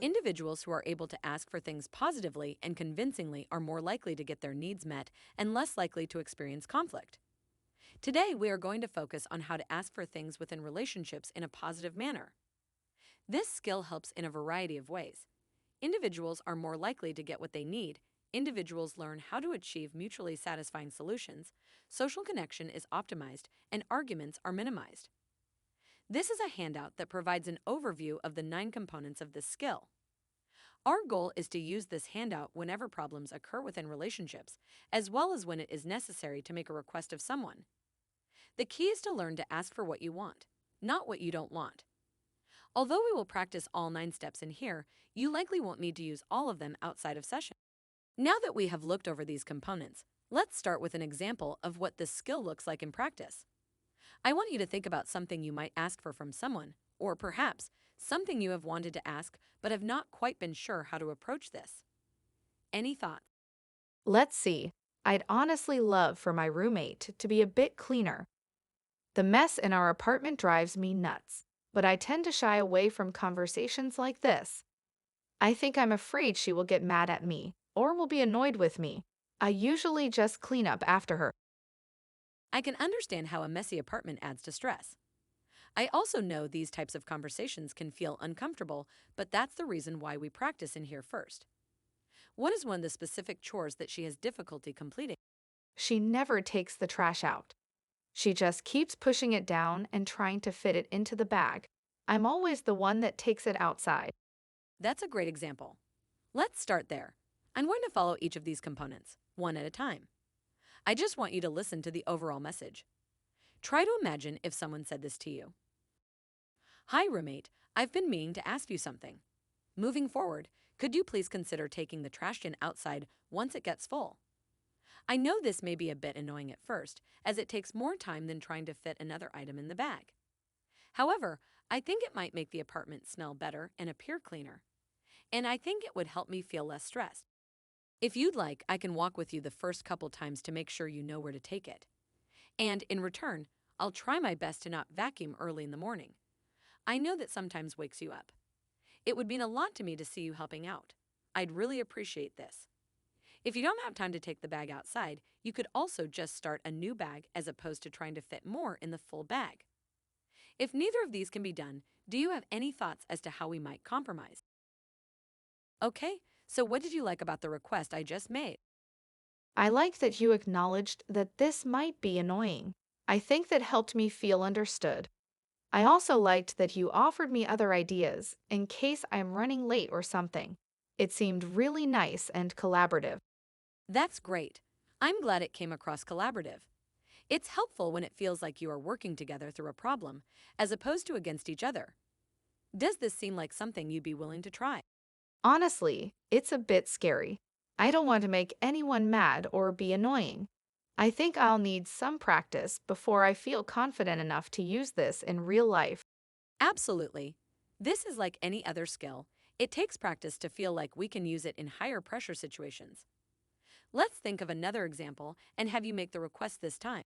Individuals who are able to ask for things positively and convincingly are more likely to get their needs met and less likely to experience conflict. Today, we are going to focus on how to ask for things within relationships in a positive manner. This skill helps in a variety of ways. Individuals are more likely to get what they need. Individuals learn how to achieve mutually satisfying solutions. Social connection is optimized, and arguments are minimized. This is a handout that provides an overview of the 9 components of this skill. Our goal is to use this handout whenever problems occur within relationships, as well as when it is necessary to make a request of someone. The key is to learn to ask for what you want, not what you don't want. Although we will practice all 9 steps in here, you likely won't need to use all of them outside of session. Now that we have looked over these components, let's start with an example of what this skill looks like in practice. I want you to think about something you might ask for from someone, or perhaps something you have wanted to ask but have not quite been sure how to approach this. Any thoughts? Let's see. I'd honestly love for my roommate to be a bit cleaner. The mess in our apartment drives me nuts, but I tend to shy away from conversations like this. I think I'm afraid she will get mad at me or will be annoyed with me. I usually just clean up after her. I can understand how a messy apartment adds to stress. I also know these types of conversations can feel uncomfortable, but that's the reason why we practice in here first. What is one of the specific chores that she has difficulty completing? She never takes the trash out. She just keeps pushing it down and trying to fit it into the bag. I'm always the one that takes it outside. That's a great example. Let's start there. I'm going to follow each of these components, one at a time. I just want you to listen to the overall message. Try to imagine if someone said this to you. Hi, roommate. I've been meaning to ask you something. Moving forward, could you please consider taking the trash can outside once it gets full? I know this may be a bit annoying at first, as it takes more time than trying to fit another item in the bag. However, I think it might make the apartment smell better and appear cleaner. And I think it would help me feel less stressed. If you'd like, I can walk with you the first couple times to make sure you know where to take it. And in return, I'll try my best to not vacuum early in the morning. I know that sometimes wakes you up. It would mean a lot to me to see you helping out. I'd really appreciate this. If you don't have time to take the bag outside, you could also just start a new bag as opposed to trying to fit more in the full bag. If neither of these can be done, do you have any thoughts as to how we might compromise? Okay, so what did you like about the request I just made? I like that you acknowledged that this might be annoying. I think that helped me feel understood. I also liked that you offered me other ideas in case I'm running late or something. It seemed really nice and collaborative. That's great. I'm glad it came across collaborative. It's helpful when it feels like you are working together through a problem, as opposed to against each other. Does this seem like something you'd be willing to try? Honestly, it's a bit scary. I don't want to make anyone mad or be annoying. I think I'll need some practice before I feel confident enough to use this in real life. Absolutely. This is like any other skill. It takes practice to feel like we can use it in higher pressure situations. Let's think of another example and have you make the request this time.